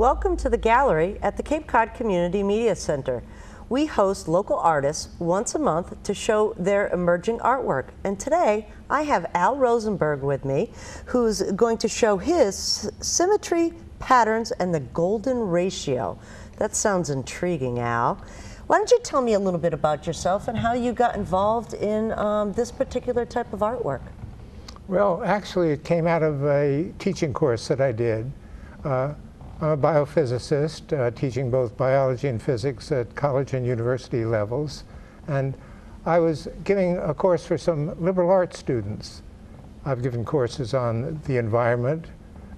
Welcome to the gallery at the Cape Cod Community Media Center. We host local artists once a month to show their emerging artwork. And today, I have Al Rosenberg with me, who's going to show his Symmetry Patterns and the Golden Ratio. That sounds intriguing, Al. Why don't you tell me a little bit about yourself and how you got involved in this particular type of artwork? Well, actually, it came out of a teaching course that I did. I'm a biophysicist, teaching both biology and physics at college and university levels. And I was giving a course for some liberal arts students. I've given courses on the environment,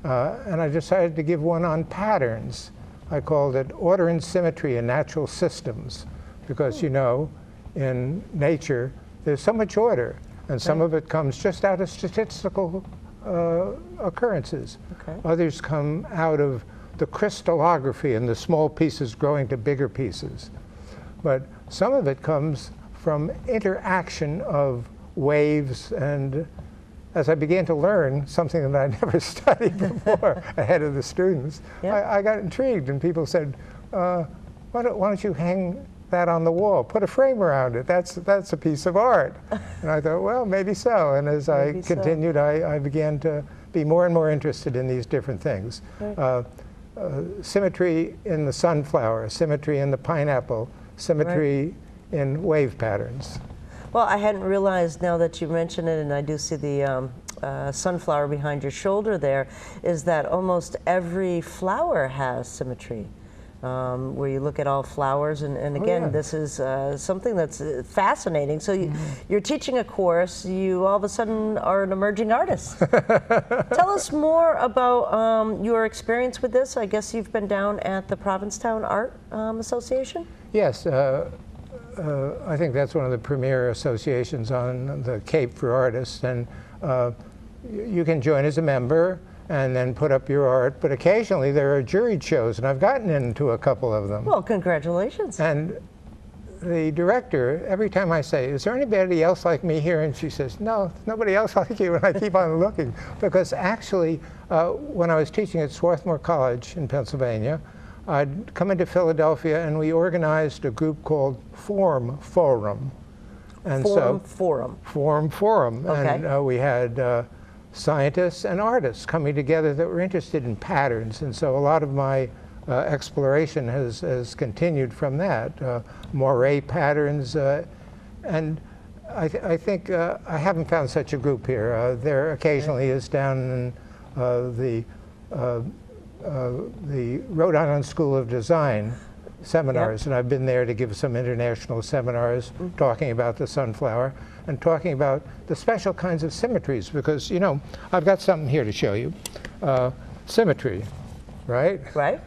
and I decided to give one on patterns. I called it Order and Symmetry in Natural Systems, because, you know, in nature, there's so much order, and some of it comes just out of statistical occurrences. Others come out of the crystallography and the small pieces growing to bigger pieces. But some of it comes from interaction of waves, and as I began to learn something that I never studied before ahead of the students, I got intrigued, and people said, why don't you hang that on the wall, put a frame around it, that's a piece of art. And I thought, well, maybe so. And as I continued, I began to be more and more interested in these different things. Symmetry in the sunflower, symmetry in the pineapple, symmetry in wave patterns. Well, I hadn't realized, now that you mention it, and I do see the sunflower behind your shoulder there, is that almost every flower has symmetry. Where you look at all flowers, and again, this is something that's fascinating. So you're teaching a course, you all of a sudden are an emerging artist. Tell us more about your experience with this. I guess you've been down at the Provincetown Art Association? Yes, I think that's one of the premier associations on the Cape for artists, and you can join as a member and then put up your art, but occasionally there are juried shows, and I've gotten into a couple of them. Well, congratulations. And the director, every time I say, is there anybody else like me here? And she says, no, nobody else like you, and I keep on looking. Because actually, when I was teaching at Swarthmore College in Pennsylvania, I'd come into Philadelphia, and we organized a group called Form Forum. And Form Forum. Okay. And we had scientists and artists coming together that were interested in patterns, and so a lot of my exploration has continued from that. Moiré patterns, and I think I haven't found such a group here. There occasionally is down in the Rhode Island School of Design seminars, and I've been there to give some international seminars talking about the sunflower and talking about the special kinds of symmetries, because, you know, I've got something here to show you. Symmetry, right? Right.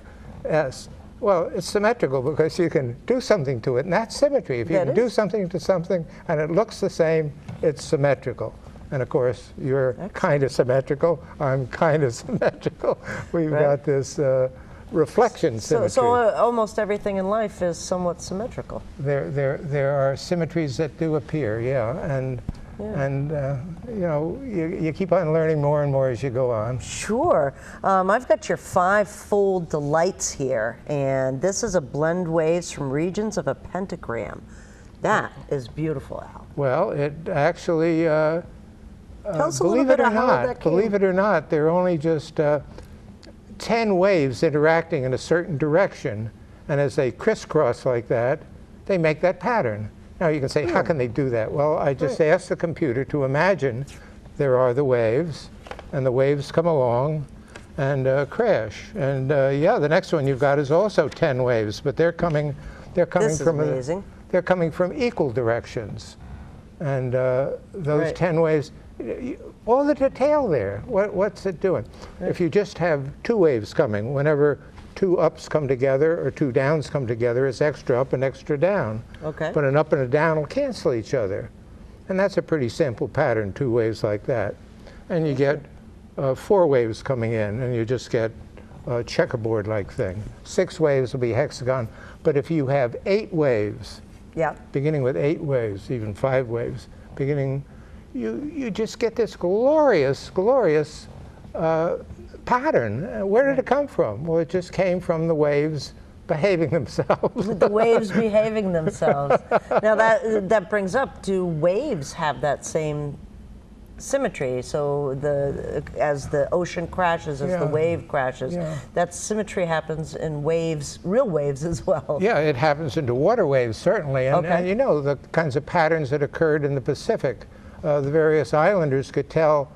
Yes. Well, it's symmetrical because you can do something to it, and that's symmetry. If you can do something to something and it looks the same, it's symmetrical. And of course, you're kind of symmetrical, I'm kind of symmetrical. We've got this reflection symmetry. So almost everything in life is somewhat symmetrical. There are symmetries that do appear, and you know, you keep on learning more and more as you go on. Sure. I've got your 5-fold delights here, and this is a blend waves from regions of a pentagram. That is beautiful, Al. Well, it actually, Tell us a little bit about how that came. Believe it or not, there are only just 10 waves interacting in a certain direction, and as they crisscross like that, they make that pattern. Now you can say, how can they do that? Well, I just asked the computer to imagine there are the waves, and the waves come along and crash. And yeah, the next one you've got is also 10 waves, but they're coming from equal directions. And those 10 waves, all the detail there, what's it doing? If you just have 2 waves coming, whenever 2 ups come together or 2 downs come together, it's extra up and extra down. But an up and a down will cancel each other. And that's a pretty simple pattern, 2 waves like that. And you get 4 waves coming in, and you just get a checkerboard-like thing. 6 waves will be hexagon. But if you have 8 waves, beginning with 8 waves, even 5 waves, beginning, you just get this glorious pattern. Where did it come from? Well, it just came from the waves behaving themselves. The waves behaving themselves. Now that brings up, do waves have that same symmetry? So as the ocean crashes, as the wave crashes, that symmetry happens in waves, real waves as well. Yeah, it happens into water waves, certainly. And you know, the kinds of patterns that occurred in the Pacific, the various islanders could tell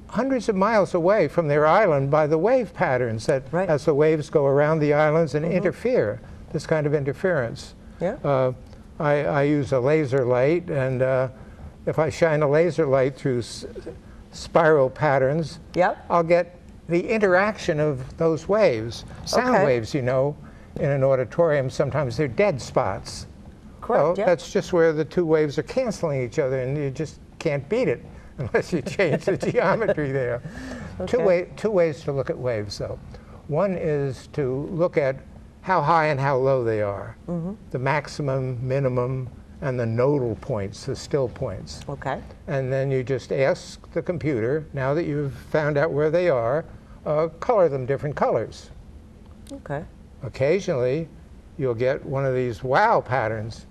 hundreds of miles away from their island by the wave patterns that as the waves go around the islands and interfere, this kind of interference. Yeah. I use a laser light, and if I shine a laser light through spiral patterns, I'll get the interaction of those waves. Sound waves, you know, in an auditorium, sometimes they're dead spots. Correct, well, that's just where the two waves are canceling each other, and you just can't beat it unless you change the geometry there. Two ways to look at waves, though. One is to look at how high and how low they are, the maximum, minimum, and the nodal points, the still points. Okay. And then you just ask the computer, now that you've found out where they are, color them different colors. Okay. Occasionally, you'll get one of these wow patterns,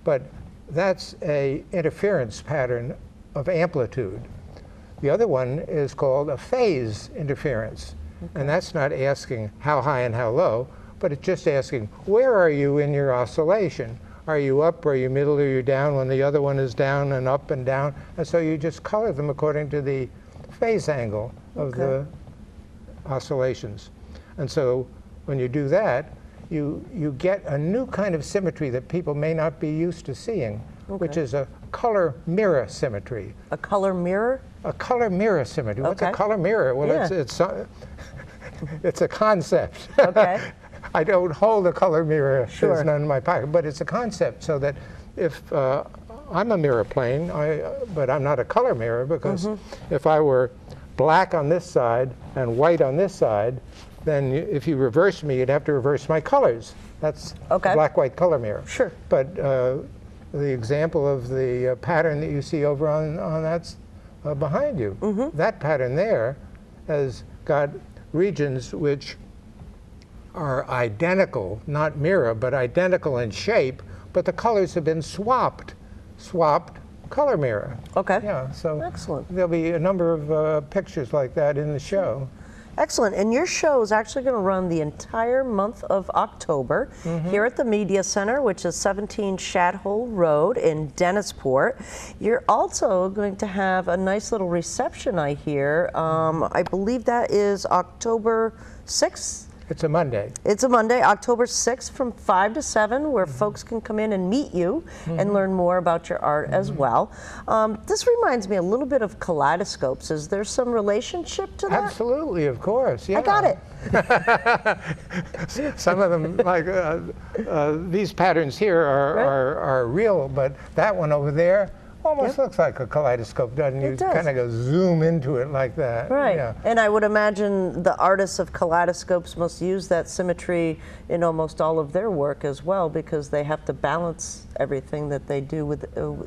but that's a interference pattern of amplitude. The other one is called a phase interference. And that's not asking how high and how low, but it's just asking, where are you in your oscillation? Are you up, are you middle, are you down, when the other one is down and up and down? And so you just color them according to the phase angle of the oscillations. And so when you do that, you get a new kind of symmetry that people may not be used to seeing, which is a color mirror symmetry. A color mirror? A color mirror symmetry. What's a color mirror? Well, it's a concept. Okay. I don't hold a color mirror. There's none in my pocket. But it's a concept so that if I'm a mirror plane, but I'm not a color mirror, because if I were black on this side and white on this side, then if you reverse me, you'd have to reverse my colors. That's a black-white color mirror. Sure. But the example of the pattern that you see over on that's behind you, that pattern there has got regions which are identical, not mirror, but identical in shape, but the colors have been swapped color mirror. Okay. Yeah, so excellent. There'll be a number of pictures like that in the show. Excellent. And your show is actually going to run the entire month of October here at the Media Center, which is 17 Shad Hole Road in Dennisport. You're also going to have a nice little reception, I hear. I believe that is October 6th. It's a Monday. It's a Monday, October 6th from 5 to 7, where folks can come in and meet you and learn more about your art as well. This reminds me a little bit of kaleidoscopes. Is there some relationship to that? Absolutely, of course. Yeah. I got it. Some of them, like these patterns here, are real, but that one over there almost looks like a kaleidoscope, doesn't it? You kind of go zoom into it like that. Right. Yeah. And I would imagine the artists of kaleidoscopes must use that symmetry in almost all of their work as well, because they have to balance everything that they do with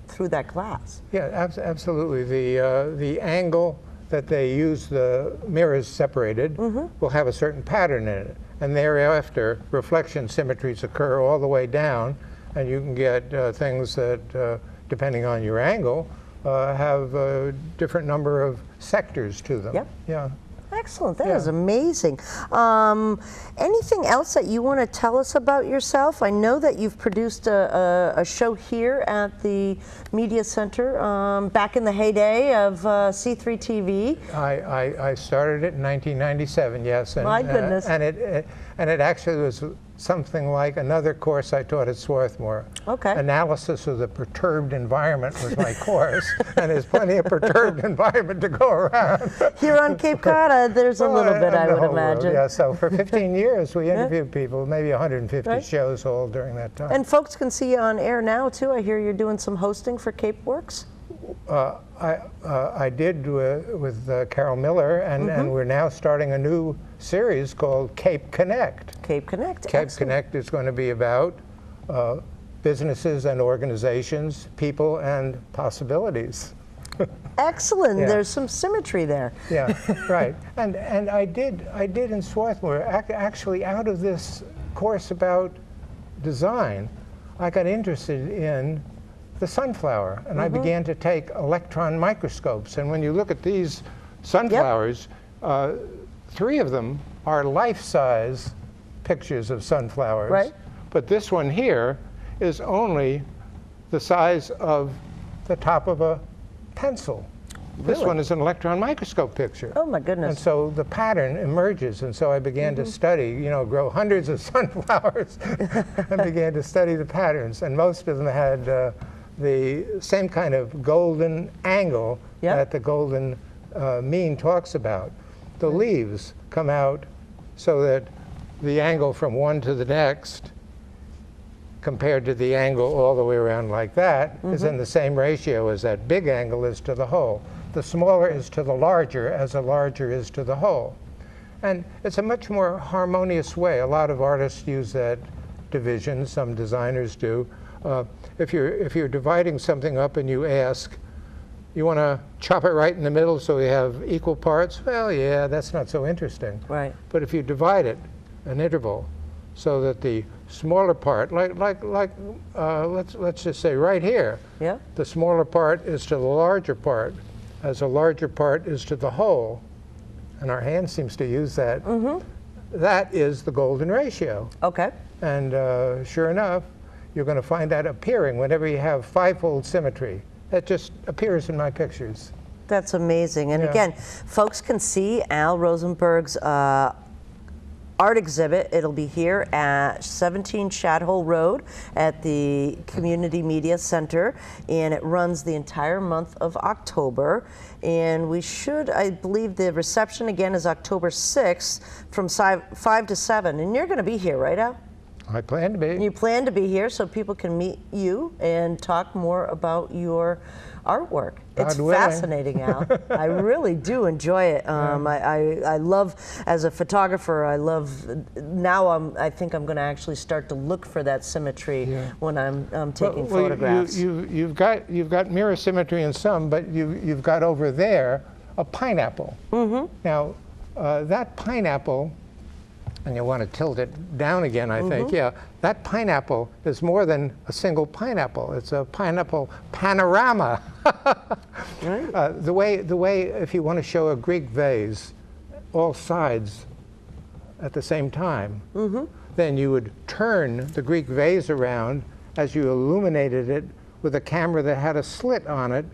through that glass. Yeah, absolutely. The angle that they use the mirrors separated will have a certain pattern in it. And thereafter, reflection symmetries occur all the way down, and you can get things that depending on your angle, have a different number of sectors to them. Yep. Yeah. Excellent. That is amazing. Anything else that you want to tell us about yourself? I know that you've produced a show here at the Media Center back in the heyday of C3 TV. I started it in 1997, yes. And, my goodness. And it actually was something like another course I taught at Swarthmore. Okay. Analysis of the perturbed environment was my course, and there's plenty of perturbed environment to go around. Here on Cape Cod, there's a little bit, I would imagine. Yeah, so for 15 years we interviewed people, maybe 150 shows all during that time. And folks can see you on air now, too. I hear you're doing some hosting for Cape Works. I did with Carol Miller, and we're now starting a new series called Cape Connect. Cape Connect. Cape Connect is going to be about businesses and organizations, people and possibilities. Excellent. Yeah. There's some symmetry there. Yeah, right. And I did in Swarthmore, actually out of this course about design, I got interested in the sunflower, and I began to take electron microscopes. And when you look at these sunflowers, 3 of them are life-size pictures of sunflowers. Right. But this one here is only the size of the top of a pencil. This Really? one is an electron microscope picture. Oh my goodness. And so the pattern emerges, and so I began to study, grow hundreds of sunflowers and began to study the patterns. And most of them had the same kind of golden angle that the golden mean talks about. The leaves come out so that the angle from one to the next compared to the angle all the way around like that is in the same ratio as that big angle is to the whole. The smaller is to the larger as the larger is to the whole. And it's a much more harmonious way. A lot of artists use that division, some designers do. If you're dividing something up and you ask, you want to chop it right in the middle so we have equal parts? Well, yeah, that's not so interesting. Right. But if you divide it, an interval, so that the smaller part, let's just say right here, the smaller part is to the larger part, as the larger part is to the whole, and our hand seems to use that. That is the golden ratio. Okay. And sure enough, you're going to find that appearing whenever you have 5-fold symmetry. That just appears in my pictures. That's amazing. And again, folks can see Al Rosenberg's art exhibit. It'll be here at 17 Shad Hole Road at the Community Media Center, and it runs the entire month of October. And we should, I believe the reception again is October 6th from 5 to 7. And you're going to be here, right, Al? I plan to be. You plan to be here so people can meet you and talk more about your artwork. It's fascinating, Al. I really do enjoy it. I love, as a photographer, now I think I'm going to actually start to look for that symmetry when I'm taking photographs. You've got mirror symmetry in some, but you've got over there a pineapple. Now, that pineapple, and you want to tilt it down again, I think. Yeah, that pineapple is more than a single pineapple. It's a pineapple panorama. The way, if you want to show a Greek vase, all sides at the same time, then you would turn the Greek vase around as you illuminated it with a camera that had a slit on it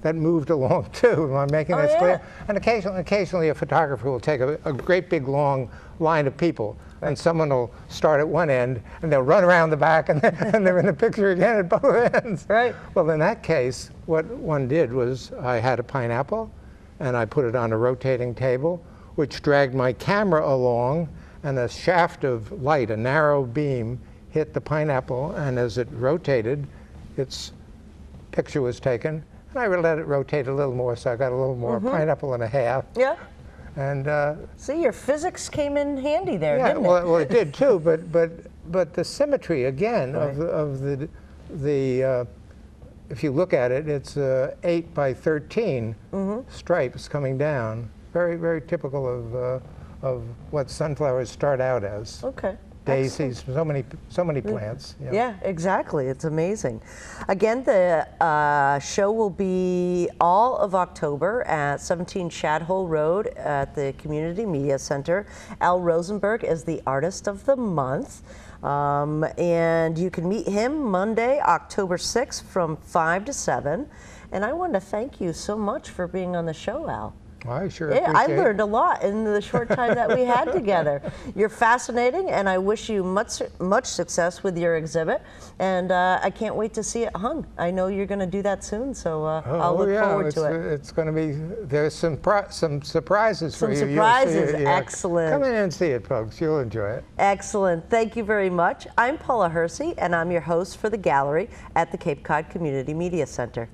that moved along too. Am I making this clear? And occasionally a photographer will take a great big long line of people, and someone will start at one end and they'll run around the back and they're in the picture again at both ends. Right. Well, in that case, what one did was I had a pineapple and I put it on a rotating table, which dragged my camera along, and a shaft of light, a narrow beam, hit the pineapple, and as it rotated, its picture was taken. And I let it rotate a little more, so I got a little more pineapple and a half. Yeah. And see, your physics came in handy there, didn't it? Well, it did too. But the symmetry again of the if you look at it, it's 8 by 13 stripes coming down. Very, very typical of what sunflowers start out as. Okay. Daisies, so many plants. Yeah, exactly. It's amazing. Again, the show will be all of October at 17 Shad Hole Road at the Community Media Center. Al Rosenberg is the artist of the month. And you can meet him Monday, October 6th from 5 to 7. And I want to thank you so much for being on the show, Al. I sure appreciate I learned a lot in the short time that we had together. You're fascinating, and I wish you much success with your exhibit. And I can't wait to see it hung. I know you're going to do that soon, so I'll look forward to it. It's going to be, there's some surprises for you. Some surprises, excellent. Come in and see it, folks. You'll enjoy it. Excellent. Thank you very much. I'm Paula Hersey, and I'm your host for the gallery at the Cape Cod Community Media Center.